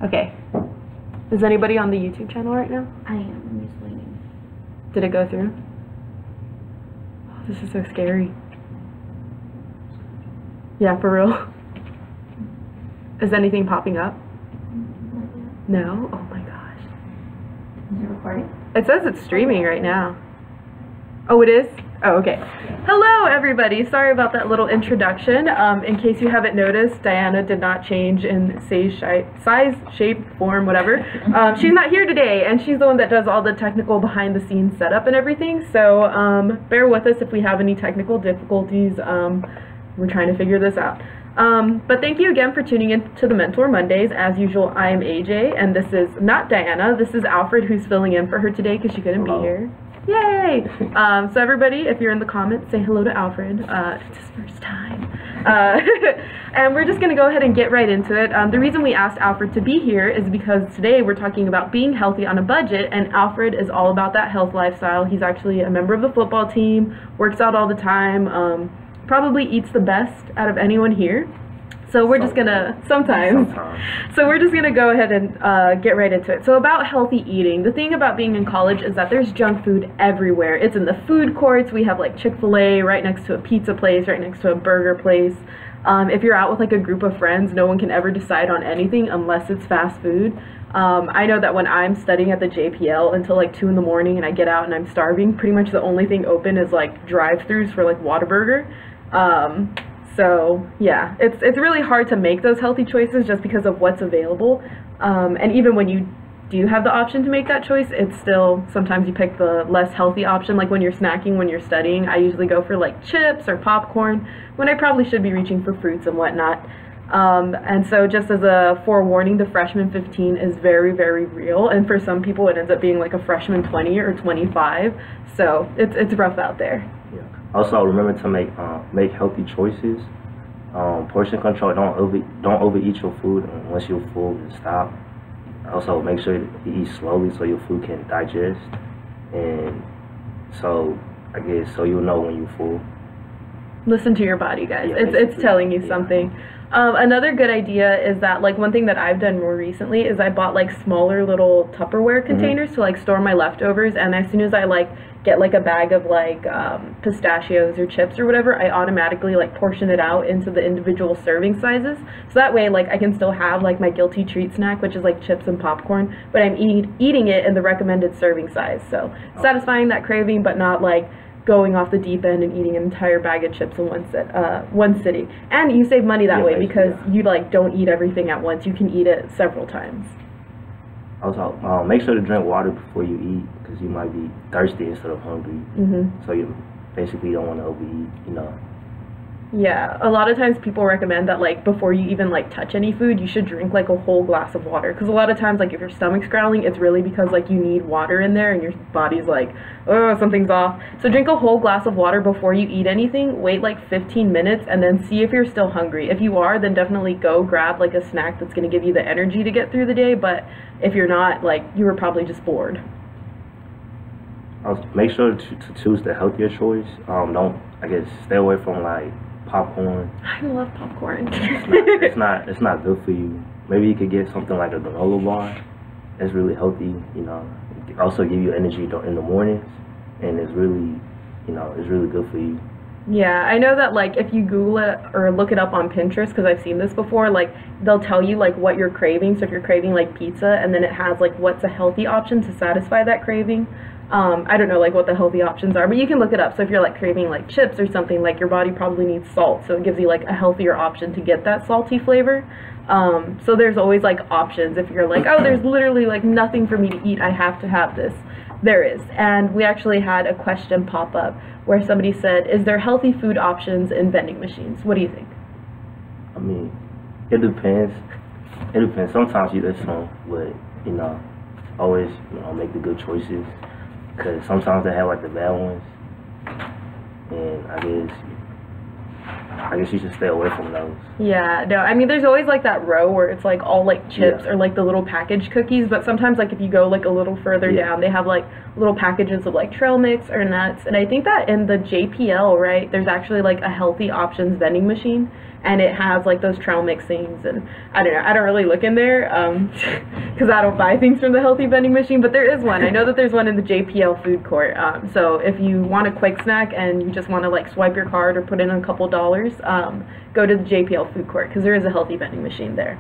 Okay. Is anybody on the YouTube channel right now? I am. I'm just waiting. Did it go through? Oh, this is so scary. Yeah, for real. Is anything popping up? No? Oh my gosh. Is it recording? It says it's streaming right now. Oh, it is? Oh, okay. Hello, everybody. Sorry about that little introduction. In case you haven't noticed, Diana did not change in size, shape, form, whatever. She's not here today, and she's the one that does all the technical behind-the-scenes setup and everything. So bear with us if we have any technical difficulties. We're trying to figure this out. But thank you again for tuning in to the Mentor Mondays. As usual, I am AJ, and this is not Diana. This is Alfred, who's filling in for her today because she couldn't be here. Yay! So everybody, if you're in the comments, say hello to Alfred. It's his first time. And we're just going to go ahead and get right into it. The reason we asked Alfred to be here is because today we're talking about being healthy on a budget, and Alfred is all about that health lifestyle. He's actually a member of the football team, works out all the time, probably eats the best out of anyone here. So we're just gonna, sometimes. So we're just gonna go ahead and get right into it. So about healthy eating, the thing about being in college is that there's junk food everywhere. It's in the food courts. We have like Chick-fil-A right next to a pizza place, right next to a burger place. If you're out with like a group of friends, no one can ever decide on anything unless it's fast food. I know that when I'm studying at the JPL until like 2 in the morning and I get out and I'm starving, pretty much the only thing open is like drive-thrus for like Whataburger. So yeah, it's really hard to make those healthy choices just because of what's available. And even when you do have the option to make that choice, it's still, sometimes you pick the less healthy option. Like when you're snacking, when you're studying, I usually go for like chips or popcorn when I probably should be reaching for fruits and whatnot. And so just as a forewarning, the freshman 15 is very, very real. And for some people, it ends up being like a freshman 20 or 25. So it's rough out there. Yeah. Also, remember to make healthy choices. Portion control. Don't overeat your food. And once you're full, then stop. Also, make sure you eat slowly so your food can digest. And so, I guess, so you'll know when you're full. Listen to your body, guys. Yeah, it's telling you something. Another good idea is that, like, one thing that I've done more recently is I bought like smaller little Tupperware containers to like store my leftovers, and as soon as I like get like a bag of like pistachios or chips or whatever, I automatically like portion it out into the individual serving sizes. So that way, like, I can still have like my guilty treat snack, which is like chips and popcorn, but I'm eating it in the recommended serving size. So satisfying that craving, but not like going off the deep end and eating an entire bag of chips in one sitting. And you save money that way because you like don't eat everything at once. You can eat it several times. Also, make sure to drink water before you eat because you might be thirsty instead of hungry. So you basically don't want to overeat, you know. Yeah, a lot of times people recommend that like before you even like touch any food, you should drink like a whole glass of water, because a lot of times like if your stomach's growling, it's really because like you need water in there and your body's like, oh, something's off. So drink a whole glass of water before you eat anything, wait like 15 minutes, and then see if you're still hungry. If you are, then definitely go grab like a snack that's going to give you the energy to get through the day, but if you're not, like, you were probably just bored. Make sure to choose the healthier choice. Don't, I guess, stay away from like popcorn. I love popcorn. It's not good for you. Maybe you could get something like a granola bar. It's really healthy, you know. It can also give you energy in the mornings, and it's really, you know, it's really good for you. Yeah, I know that like if you Google it or look it up on Pinterest, because I've seen this before, like they'll tell you like what you're craving. So if you're craving like pizza, and then it has like what's a healthy option to satisfy that craving. I don't know like what the healthy options are, but you can look it up. So if you're like craving like chips or something, like your body probably needs salt, so it gives you like a healthier option to get that salty flavor. So there's always like options. If you're like, oh, there's literally like nothing for me to eat, I have to have this, there is. And we actually had a question pop up where somebody said, is there healthy food options in vending machines? What do you think? I mean, it depends. It depends. Sometimes you just don't, but you know, always, you know, make the good choices. Because sometimes they have like the bad ones, and I guess I guess you should stay away from those. Yeah, no, I mean, there's always like that row where it's like all like chips or like the little packaged cookies, but sometimes like if you go like a little further down, they have like little packages of like trail mix or nuts. And I think that in the JPL, right, there's actually like a healthy options vending machine, and it has like those trail mix things. And I don't know, I don't really look in there because I don't buy things from the healthy vending machine, but there is one. I know that there's one in the JPL food court. So if you want a quick snack and you just want to like swipe your card or put in a couple dollars, go to the JPL food court because there is a healthy vending machine there.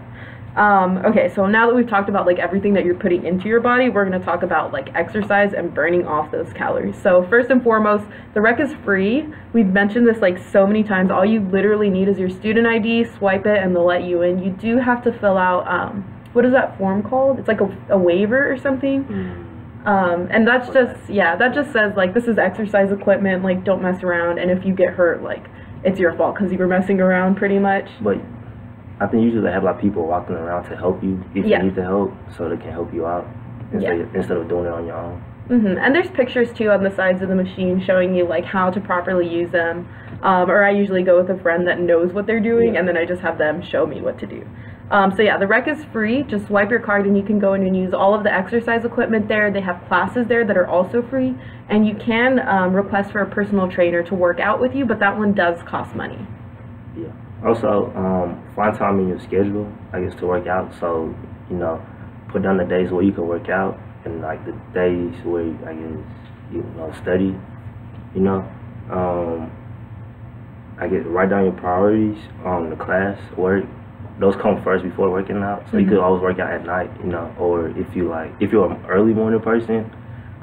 Okay, so now that we've talked about like everything that you're putting into your body, we're going to talk about like exercise and burning off those calories. So first and foremost, the rec is free. We've mentioned this like so many times. All you literally need is your student ID, swipe it, and they'll let you in. You do have to fill out, what is that form called? It's like a waiver or something. And that's just, that just says like this is exercise equipment, like don't mess around, and if you get hurt, like it's your fault because you were messing around pretty much. But I think usually they have like people walking around to help you if you need the help, so they can help you out instead of doing it on your own. And there's pictures too on the sides of the machine showing you like how to properly use them. Or I usually go with a friend that knows what they're doing, and then I just have them show me what to do. So yeah, the rec is free. Just swipe your card and you can go in and use all of the exercise equipment there. They have classes there that are also free, and you can request for a personal trainer to work out with you, but that one does cost money. Yeah. Also, find time in your schedule, I guess, to work out. So, you know, put down the days where you can work out and like the days where I guess you know study. You know, I guess write down your priorities, the class, work. Those come first before working out. So you could always work out at night, you know, or if you're an early morning person,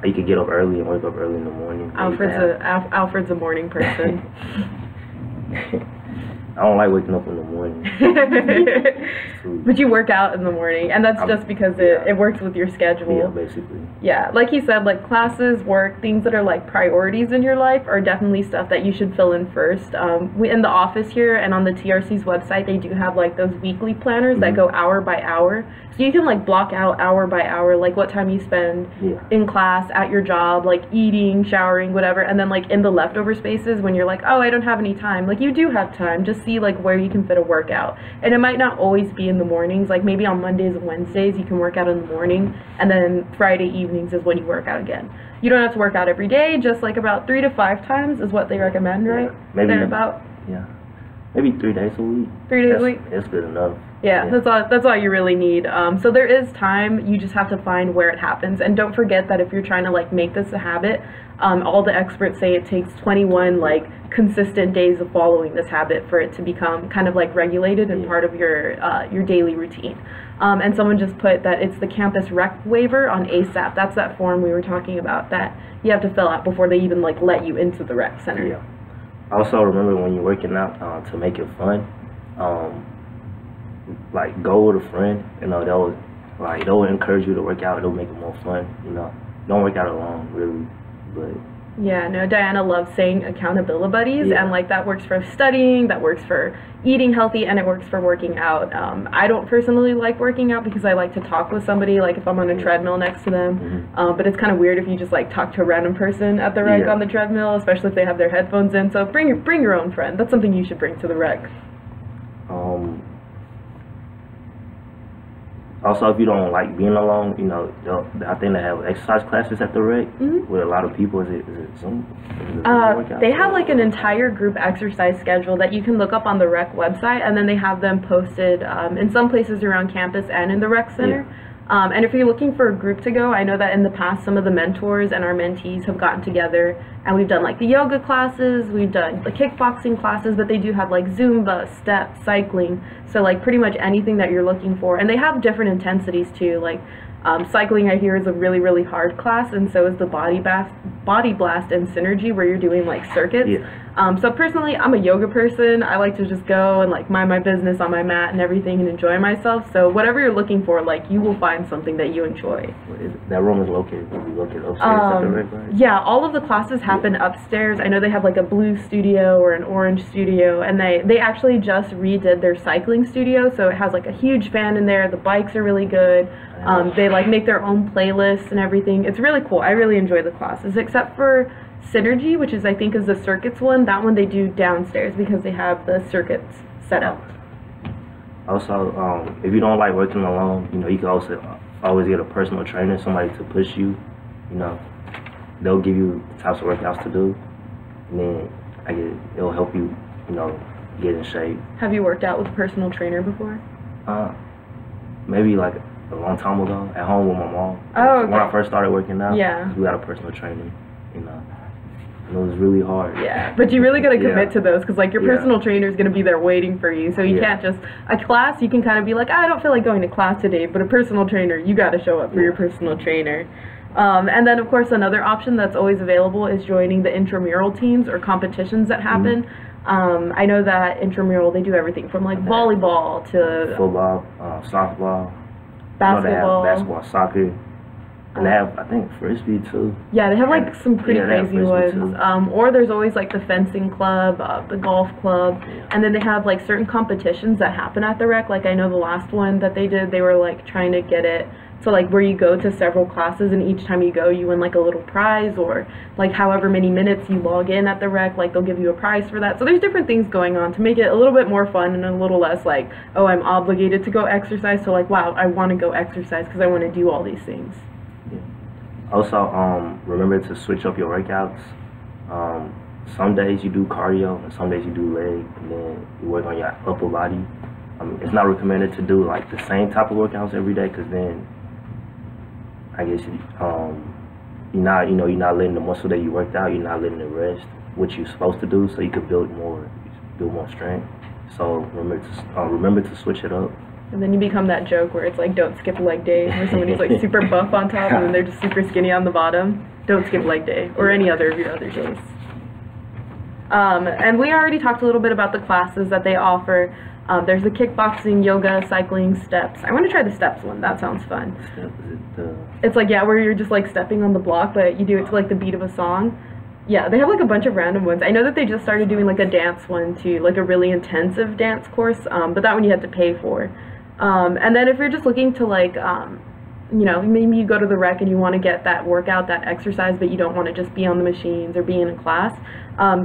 you could get up early and wake up early in the morning. Alfred's a morning person. I don't like waking up in the morning. But you work out in the morning, and that's just because it works with your schedule. Yeah, basically. Yeah, like he said, like classes, work, things that are like priorities in your life are definitely stuff that you should fill in first. We in the office here and on the TRC's website, they do have like those weekly planners that go hour by hour. So you can like block out hour by hour, like what time you spend in class, at your job, like eating, showering, whatever. And then like in the leftover spaces when you're like, oh, I don't have any time. Like you do have time. Just see like where you can fit a workout. And it might not always be in the mornings. Like maybe on Mondays and Wednesdays you can work out in the morning, and then Friday evenings is when you work out again. You don't have to work out every day, just like about 3 to 5 times is what they recommend, right? Maybe about. Yeah. Maybe 3 days a week. 3 days a week? That's good enough. Yeah, that's all you really need. So there is time. You just have to find where it happens. And don't forget that if you're trying to like make this a habit, all the experts say it takes 21 like consistent days of following this habit for it to become kind of like regulated and part of your daily routine. And someone just put that it's the campus rec waiver on ASAP. That's that form we were talking about that you have to fill out before they even like let you into the rec center. Yeah. Also remember when you're working out to make it fun. Like go with a friend, you know, they'll encourage you to work out, they'll make it more fun, you know. Don't work out alone, really, but yeah, no, Diana loves saying accountability buddies, and like that works for studying, that works for eating healthy, and it works for working out. I don't personally like working out because I like to talk with somebody, like if I'm on a treadmill next to them, but it's kind of weird if you just like talk to a random person at the rec on the treadmill, especially if they have their headphones in. So bring your own friend. That's something you should bring to the rec. Also, if you don't like being alone, you know, I think they have exercise classes at the rec with a lot of people. Is it Zoom? They have like an entire group exercise schedule that you can look up on the rec website, and then they have them posted in some places around campus and in the rec center. And if you're looking for a group to go, I know that in the past some of the mentors and our mentees have gotten together and we've done like the yoga classes, we've done the kickboxing classes, but they do have like Zumba, step, cycling, so like pretty much anything that you're looking for. And they have different intensities too, like cycling I hear is a really, really hard class, and so is the body blast and synergy where you're doing like circuits. So personally, I'm a yoga person. I like to just go and like mind my business on my mat and everything and enjoy myself. So whatever you're looking for, like you will find something that you enjoy. That room is located upstairs at the rec, right? Yeah, all of the classes happen upstairs. I know they have like a blue studio or an orange studio, and they actually just redid their cycling studio, so it has like a huge fan in there. The bikes are really good. They like make their own playlists and everything. It's really cool. I really enjoy the classes, except for Synergy, which is I think is the circuits one. That one they do downstairs because they have the circuits set up. Also, if you don't like working alone, you know, you can also always get a personal trainer, somebody to push you. You know, they'll give you the types of workouts to do, and then it'll help you, you know, get in shape. Have you worked out with a personal trainer before? Maybe like a long time ago at home with my mom. Oh, okay. When I first started working out, yeah, we got a personal trainer, you know. And it was really hard. Yeah, but you really got to commit Yeah. to those because, like, your personal trainer is going to be there waiting for you. So you can't just, a class, you can kind of be like, I don't feel like going to class today, but a personal trainer, you got to show up for your personal trainer. And then, of course, another option that's always available is joining the intramural teams or competitions that happen. I know that intramural, they do everything from, like, volleyball to football, softball, basketball, basketball, soccer. And they have, I think, frisbee too. Yeah, they have like some pretty crazy ones. Too. Or there's always like the fencing club, the golf club, and then they have like certain competitions that happen at the rec. Like I know the last one that they did, they were like trying to get it to like where you go to several classes, and each time you go, you win like a little prize, or like however many minutes you log in at the rec, like they'll give you a prize for that. So there's different things going on to make it a little bit more fun and a little less like, oh, I'm obligated to go exercise. So like, wow, I want to go exercise because I want to do all these things. Also, remember to switch up your workouts. Some days you do cardio, and some days you do leg, and then you work on your upper body. It's not recommended to do like the same type of workouts every day, because then I guess you're not letting the muscle that you worked out, you're not letting it rest, which you're supposed to do, so you could build more strength. So remember to switch it up. And then you become that joke where it's like, don't skip leg day, where somebody's like super buff on top and then they're just super skinny on the bottom. Don't skip leg day, or any other of your other days. And we already talked a little bit about the classes that they offer. There's the kickboxing, yoga, cycling, steps. I want to try the steps one. That sounds fun. It's like, yeah, where you're just like stepping on the block, but you do it to like the beat of a song. Yeah, they have like a bunch of random ones. I know that they just started doing like a dance one too, like a really intensive dance course, but that one you had to pay for. And then if you're just looking to like, you know, maybe you go to the rec and you want to get that workout, that exercise, but you don't want to just be on the machines or be in a class.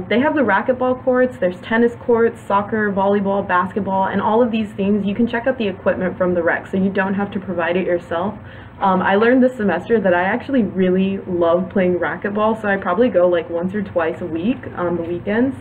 They have the racquetball courts, there's tennis courts, soccer, volleyball, basketball, and all of these things. You can check out the equipment from the rec, so you don't have to provide it yourself. I learned this semester that I actually really love playing racquetball, so I probably go like once or twice a week on the weekends.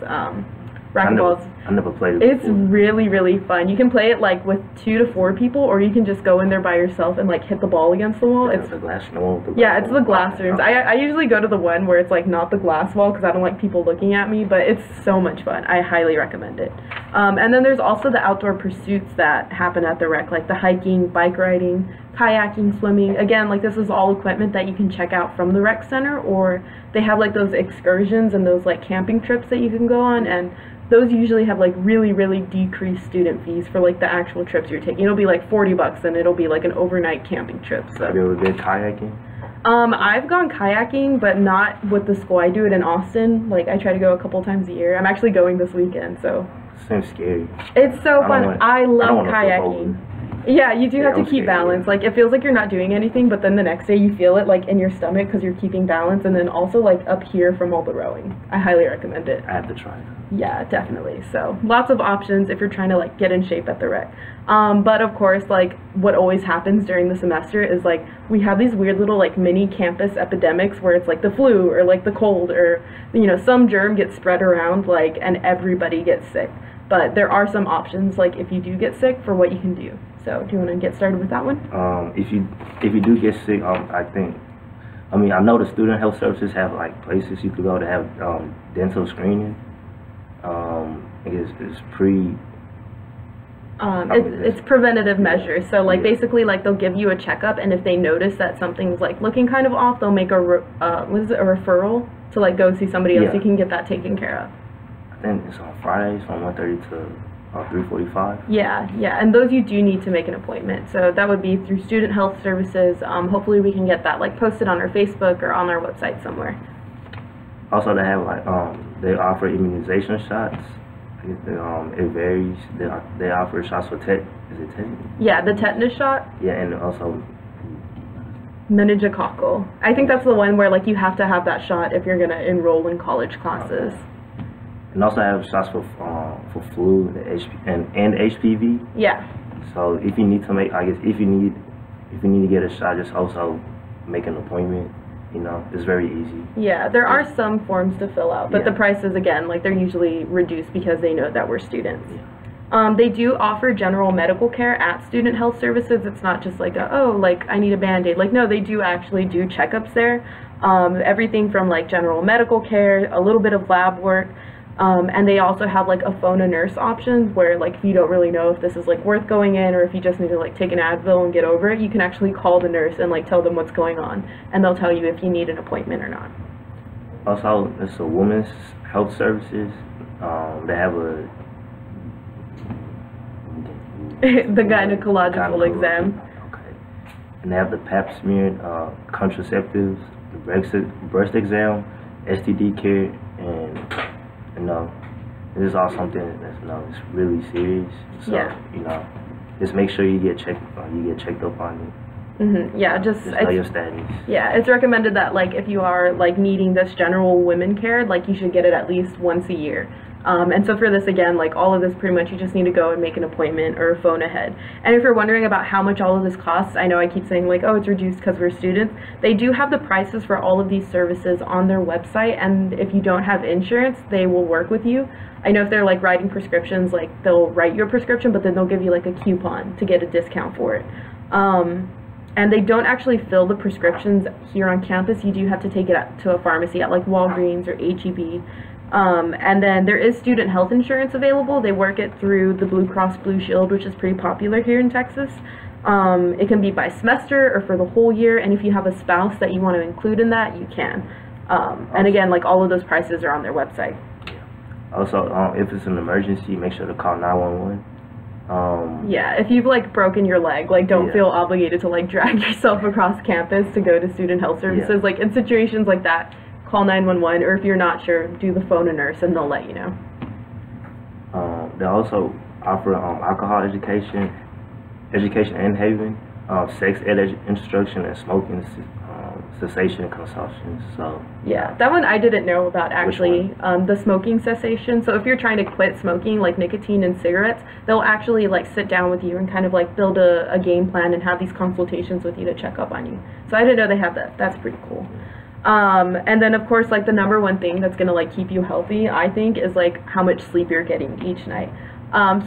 Racquetball's, I never played it it's before. really, really fun. You can play it like with 2 to 4 people, or you can just go in there by yourself and like hit the ball against the wall. It's the glass, no, yeah, it's the glass rooms. I usually go to the one where it's like not the glass wall because I don't like people looking at me, but it's so much fun. I highly recommend it. And then there's also the outdoor pursuits that happen at the rec, like the hiking, bike riding, kayaking, swimming. Again, like this is all equipment that you can check out from the rec center, or they have like those excursions and those like camping trips that you can go on, and those usually have like really, really decreased student fees for like the actual trips you're taking. It'll be like $40 and it'll be like an overnight camping trip. So. Have you ever been kayaking? I've gone kayaking, but not with the school. I do it in Austin. Like I try to go a couple times a year. I'm actually going this weekend, so. Seems scary. It's so fun. I love kayaking. Yeah, you do have to keep balance. Like it feels like you're not doing anything, but then the next day you feel it like in your stomach because you're keeping balance, and then also like up here from all the rowing. I highly recommend it. I have to try it. Yeah, definitely. So lots of options if you're trying to like get in shape at the rec. But of course, like what always happens during the semester is like we have these weird little like mini campus epidemics where it's like the flu or like the cold or you know some germ gets spread around like and everybody gets sick. But there are some options like if you do get sick for what you can do. So do you want to get started with that one? If you do get sick, I know the student health services have like places you could go to have dental screening. It's it's preventative measures. So like basically like they'll give you a checkup, and if they notice that something's like looking kind of off, they'll make a referral to like go see somebody else. You can get that taken care of. I think it's on Fridays from 1:30 to 3:45. Yeah, and those you do need to make an appointment. So that would be through Student Health Services. Hopefully we can get that like posted on our Facebook or on our website somewhere. Also, they have like they offer immunization shots. It varies. They offer shots for is it tetanus? Yeah, the tetanus shot. Yeah, and also Meningococcal. I think that's the one where like you have to have that shot if you're gonna enroll in college classes. And also have shots for flu and HPV. Yeah. So if you need to make, I guess if you need to get a shot, just also make an appointment. You know, it's very easy. Yeah, there are some forms to fill out, but the prices, again, like they're usually reduced because they know that we're students. Yeah. They do offer general medical care at student health services. It's not just like, like I need a Band-Aid. Like, no, they do actually do checkups there. Everything from like general medical care, a little bit of lab work. And they also have like a phone a nurse options where like if you don't really know if this is like worth going in or if you just need to like take an Advil and get over it, you can actually call the nurse and like tell them what's going on, and they'll tell you if you need an appointment or not. Also, it's a women's health services. They have the gynecological exam. Okay. And they have the pap smear, contraceptives, the breast exam, STD care, and this is all something that's it's really serious. So just make sure you get checked up on it. Yeah, just know your status. Yeah, it's recommended that like if you are like needing this general women care, like you should get it at least once a year. And so for this, again, like all of this, pretty much you just need to go and make an appointment or phone ahead. And if you're wondering about how much all of this costs, I know I keep saying like, oh, it's reduced because we're students. They do have the prices for all of these services on their website, and if you don't have insurance, they will work with you. I know if they're like writing prescriptions, like they'll write you a prescription, but then they'll give you like a coupon to get a discount for it. And they don't actually fill the prescriptions here on campus. You do have to take it to a pharmacy at like Walgreens or HEB. And then there is student health insurance available. They work it through the Blue Cross Blue Shield, which is pretty popular here in Texas. It can be by semester or for the whole year, and if you have a spouse that you want to include in that, you can. And again, like all of those prices are on their website. Also, if it's an emergency, make sure to call 911. Yeah, if you've like broken your leg, like don't feel obligated to like drag yourself across campus to go to student health services. Like in situations like that, call 911, or if you're not sure, do the phone a nurse and they'll let you know. They also offer alcohol education and haven, sex ed instruction, and smoking cessation consultations. So yeah, that one I didn't know about actually. The smoking cessation. So if you're trying to quit smoking, like nicotine and cigarettes, they'll actually like sit down with you and kind of like build a game plan and have these consultations with you to check up on you. So I didn't know they have that. That's pretty cool. And then of course, like the number one thing that's gonna like keep you healthy, I think, is like how much sleep you're getting each night.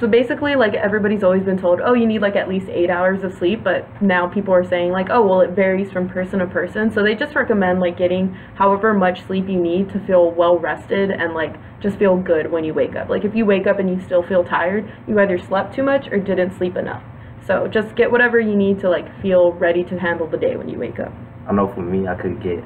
So basically, like everybody's always been told, oh, you need like at least 8 hours of sleep, but now people are saying like, oh, well, it varies from person to person. So they just recommend like getting however much sleep you need to feel well rested and like just feel good when you wake up. Like if you wake up and you still feel tired, you either slept too much or didn't sleep enough. So just get whatever you need to like feel ready to handle the day when you wake up. I know for me, I could get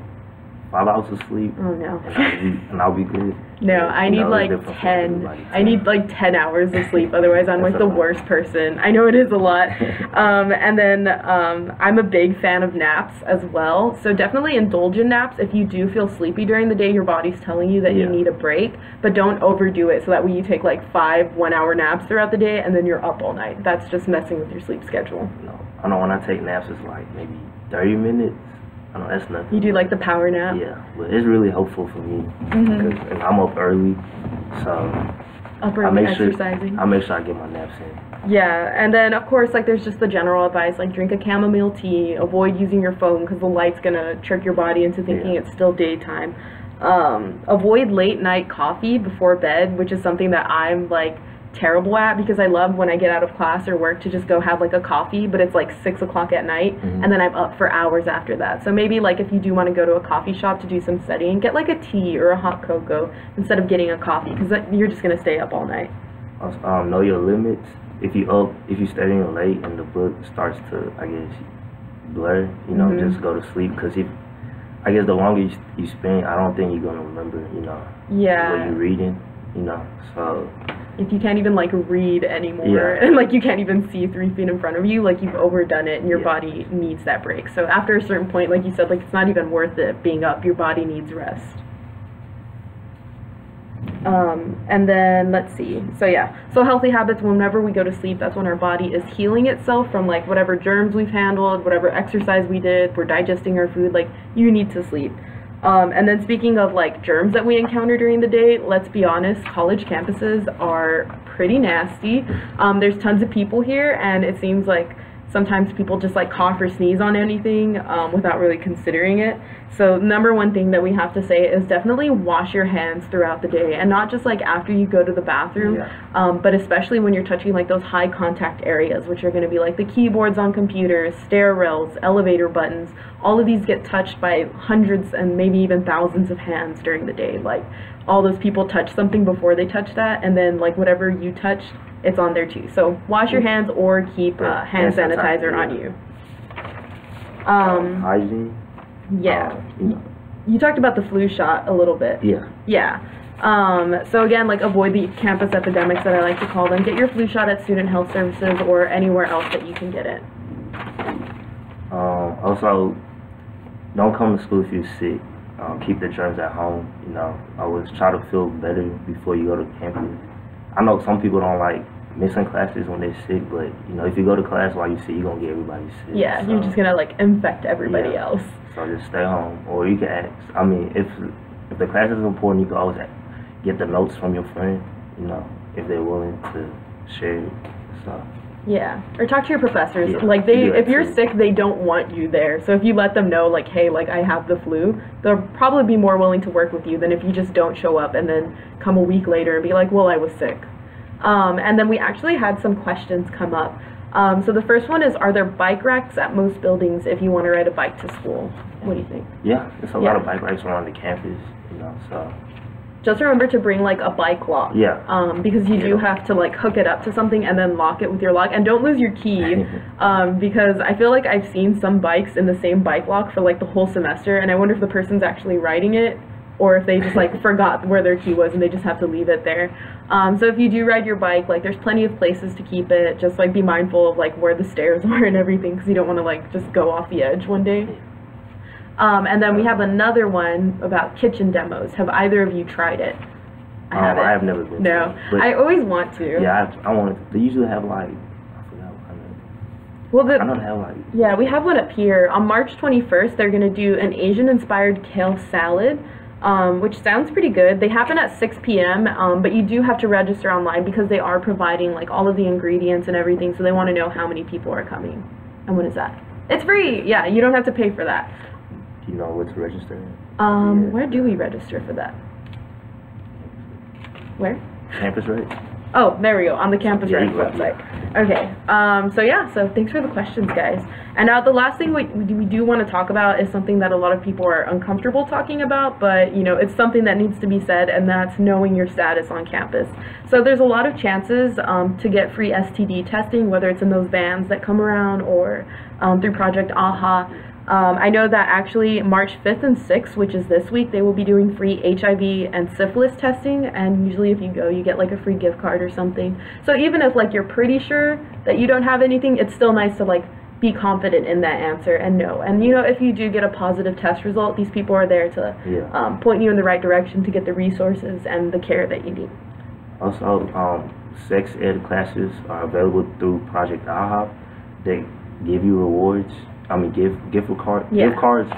5 hours of sleep. Oh no. And I'll be good. No, I need like 10. I need like 10 hours of sleep. Otherwise, I'm like the worst person. I know it is a lot. And then I'm a big fan of naps as well. So definitely indulge in naps. If you do feel sleepy during the day, your body's telling you that you need a break. But don't overdo it so that way you take like 5 one-hour naps throughout the day and then you're up all night. That's just messing with your sleep schedule. No, I know when I take naps, it's like maybe 30 minutes. I know that's nothing. You do like the power nap? Yeah, but it's really helpful for me. And I'm up early, so exercising. I make sure I get my naps in. Yeah, and then of course, like there's just the general advice, like drink a chamomile tea, avoid using your phone because the light's gonna trick your body into thinking it's still daytime. Avoid late night coffee before bed, which is something that I'm like terrible at because I love when I get out of class or work to just go have like a coffee, but it's like 6 o'clock at night and then I'm up for hours after that. So maybe like if you do want to go to a coffee shop to do some studying, get like a tea or a hot cocoa instead of getting a coffee because you're just going to stay up all night. Know your limits. If you studying late and the book starts to, I guess, blur, just go to sleep because I guess the longer you spend, I don't think you're going to remember, what you're reading, so if you can't even like read anymore and like you can't even see 3 feet in front of you, like you've overdone it and your body needs that break. So after a certain point, like you said, like it's not even worth it being up. Your body needs rest. And then let's see. So yeah, so healthy habits, whenever we go to sleep, that's when our body is healing itself from like whatever germs we've handled, whatever exercise we did, we're digesting our food, like you need to sleep. And then speaking of like germs that we encounter during the day, let's be honest, college campuses are pretty nasty. There's tons of people here, and it seems like sometimes people just like cough or sneeze on anything without really considering it. So number one thing that we have to say is definitely wash your hands throughout the day, and not just like after you go to the bathroom, but especially when you're touching like those high contact areas, which are going to be like the keyboards on computers, stair rails, elevator buttons. All of these get touched by hundreds and maybe even thousands of hands during the day. Like all those people touch something before they touch that, and then like whatever you touch, it's on there too. So wash your hands or keep hand sanitizer on you. Hygiene. Yeah. You talked about the flu shot a little bit. Yeah. So again, like avoid the campus epidemics that I like to call them. Get your flu shot at student health services or anywhere else that you can get it. Also, don't come to school if you're sick. Keep the germs at home. You know, always try to feel better before you go to campus. I know some people don't like missing classes when they're sick, but you know, if you go to class while you're sick, you're gonna get everybody sick. Yeah, so you're just gonna like infect everybody else. So just stay home, or you can ask. I mean, if the class is important, you can always get the notes from your friend. You know, if they're willing to share it. So. Yeah, or talk to your professors. Like if you're sick, they don't want you there. So if you let them know, like, hey, like I have the flu, they'll probably be more willing to work with you than if you just don't show up and then come a week later and be like, well, I was sick. And then we actually had some questions come up. So the first one is, are there bike racks at most buildings if you want to ride a bike to school? What do you think? Yeah, there's a lot of bike racks around the campus, you know, so. Just remember to bring like a bike lock. Because you do have to like hook it up to something and then lock it with your lock, and don't lose your key. Because I feel like I've seen some bikes in the same bike lock for like the whole semester, and I wonder if the person's actually riding it or if they just like forgot where their key was and they just have to leave it there. So if you do ride your bike, like there's plenty of places to keep it. Just like be mindful of like where the stairs are and everything, because you don't want to like just go off the edge one day. And then we have another one about kitchen demos. Have either of you tried it? I have never been. No, I always want to. Yeah, I want to. They usually have like, I forgot what kind of. Well, I don't have like. Yeah, we have one up here. On March 21st, they're gonna do an Asian-inspired kale salad, which sounds pretty good. They happen at 6 p.m., but you do have to register online because they are providing like all of the ingredients and everything. So they want to know how many people are coming. And what is that? It's free. Yeah, you don't have to pay for that. You know where to register? Where do we register for that? Where? Campus Rec. Oh, there we go, on the Campus Rec website. Okay, so thanks for the questions, guys. And now the last thing we do want to talk about is something that a lot of people are uncomfortable talking about, but you know, it's something that needs to be said, and that's knowing your status on campus. So there's a lot of chances to get free STD testing, whether it's in those vans that come around or through Project AHA. I know that actually March 5th and 6th, which is this week, they will be doing free HIV and syphilis testing, and usually if you go, you get like a free gift card or something. So even if like you're pretty sure that you don't have anything, it's still nice to like be confident in that answer and know. And you know, if you do get a positive test result, these people are there to point you in the right direction to get the resources and the care that you need. Also, sex ed classes are available through Project AHA. They give you rewards. I mean, gift cards,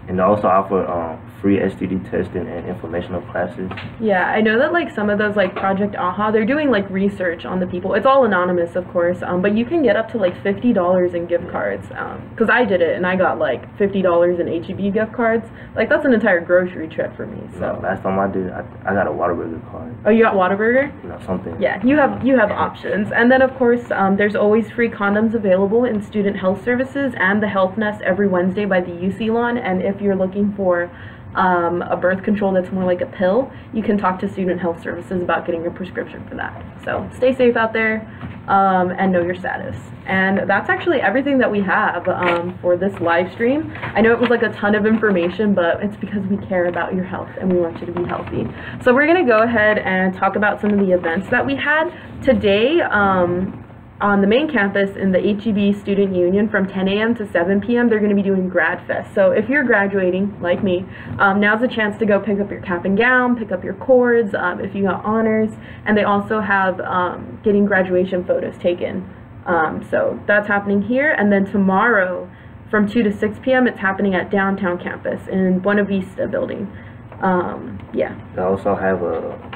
and they also offer free STD testing and informational classes. Yeah, I know that like some of those like Project AHA, they're doing like research on the people. It's all anonymous, of course, but you can get up to like $50 in gift cards. Because I did it and I got like $50 in HEB gift cards. Like that's an entire grocery trip for me. So no, last time I did, I got a Whataburger card. Oh, you got Whataburger? You know, something. Yeah, you have options. And then of course, there's always free condoms available in student health services and the Health Nest every Wednesday by the UC lawn. And if you're looking for a birth control that's more like a pill, you can talk to student health services about getting a prescription for that. So stay safe out there and know your status. And that's actually everything that we have for this live stream. I know it was like a ton of information, but it's because we care about your health and we want you to be healthy. So we're gonna go ahead and talk about some of the events that we had today. on the main campus in the HEB Student Union from 10 a.m. to 7 p.m. they're going to be doing Grad Fest. So if you're graduating, like me, now's a chance to go pick up your cap and gown, pick up your cords, if you got honors, and they also have getting graduation photos taken. So that's happening here, and then tomorrow from 2 to 6 p.m. it's happening at downtown campus in Buena Vista building. Yeah. They also have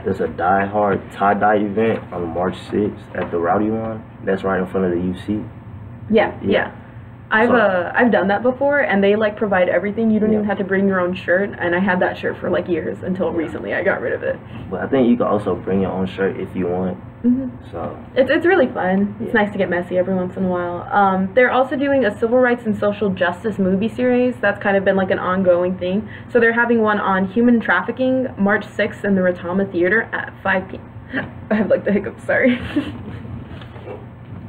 there's a die-hard tie-dye event on March 6th at the Rowdy one. That's right in front of the UC. Yeah. I've done that before, and they like provide everything. You don't even have to bring your own shirt, and I had that shirt for like years until recently I got rid of it. But I think you can also bring your own shirt if you want. So it's really fun. It's nice to get messy every once in a while. They're also doing a civil rights and social justice movie series that's kind of been like an ongoing thing. So they're having one on human trafficking March 6th in the Rotama Theater at 5 p.m. I have like the hiccups, sorry.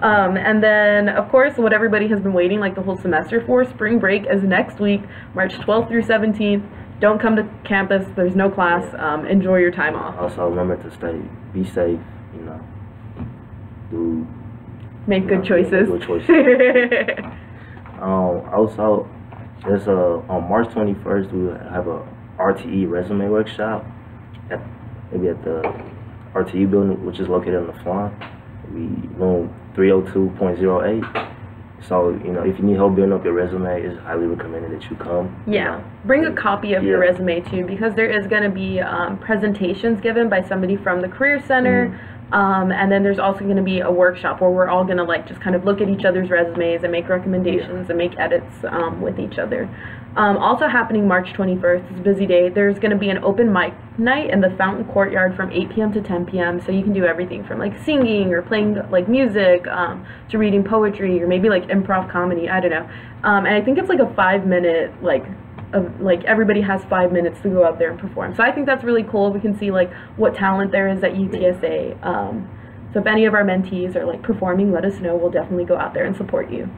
And then, of course, what everybody has been waiting like the whole semester for, spring break is next week, March 12th through 17th. Don't come to campus. There's no class. Enjoy your time off. Also, remember to be safe, make good choices. Good choices. Also, there's on March 21st, we will have a RTE resume workshop at the RTE building, which is located on the Flan. Room 302.08. So, if you need help building up your resume, it's highly recommended that you come. Yeah. Bring a copy of your resume, too, because there is going to be presentations given by somebody from the Career Center. And then there's also going to be a workshop where we're all going to, like, just kind of look at each other's resumes and make recommendations and make edits with each other. Also happening March 21st, it's a busy day, there's going to be an open mic night in the Fountain Courtyard from 8 p.m. to 10 p.m. So you can do everything from like singing or playing like music to reading poetry or maybe like improv comedy, I don't know. And I think it's like a 5-minute like everybody has 5 minutes to go out there and perform. So I think that's really cool. We can see like what talent there is at UTSA. So if any of our mentees are like performing, let us know. We'll definitely go out there and support you.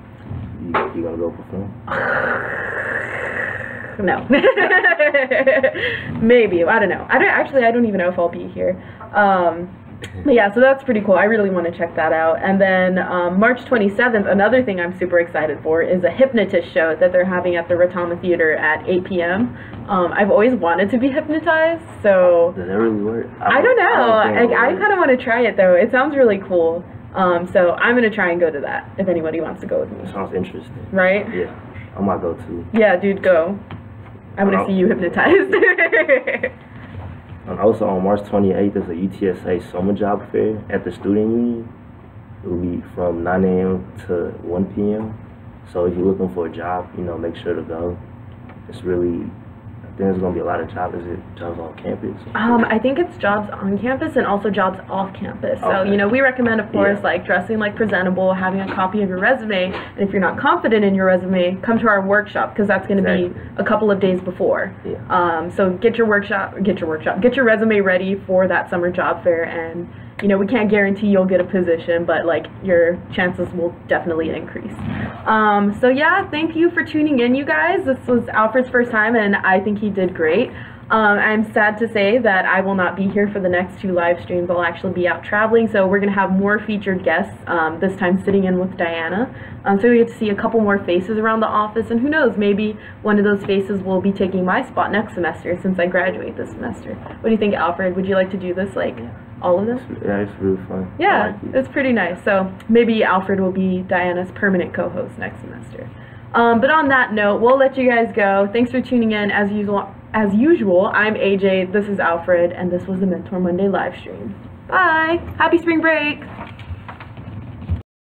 You gonna go perform? No. Maybe. I don't know. I don't even know if I'll be here. But yeah, so that's pretty cool. I really want to check that out. And then March 27th, another thing I'm super excited for is a hypnotist show that they're having at the Rotama Theater at 8 p.m. I've always wanted to be hypnotized, so... Does that really work? I don't know. I kind of want to try it, though. It sounds really cool. So I'm going to try and go to that, if anybody wants to go with me. That sounds interesting. Right? Yeah. I might go, too. Yeah, dude, go. I want to see you hypnotized. And also on March 28th, there's a UTSA summer job fair at the Student Union. It will be from 9 a.m. to 1 p.m. So if you're looking for a job, make sure to go. It's really, I think there's going to be a lot of jobs. Is it jobs on campus? I think it's jobs on campus and also jobs off campus. So, we recommend, of course, like dressing like presentable, having a copy of your resume. And if you're not confident in your resume, come to our workshop because that's going to be a couple of days before. Yeah. So get your resume ready for that summer job fair. And, we can't guarantee you'll get a position, but like your chances will definitely increase. So yeah, thank you for tuning in, you guys. This was Alfred's first time and I think he did great. I'm sad to say that I will not be here for the next 2 live streams. I'll actually be out traveling, so we're going to have more featured guests, this time sitting in with Diana. So we get to see a couple more faces around the office, and who knows, maybe one of those faces will be taking my spot next semester since I graduate this semester. What do you think, Alfred? Would you like to do this, like, all of them? Yeah, it's really fun. Yeah, it's pretty nice. So maybe Alfred will be Diana's permanent co-host next semester. But on that note, we'll let you guys go. Thanks for tuning in. As usual, I'm AJ, this is Alfred, and this was the Mentor Monday live stream. Bye! Happy spring break!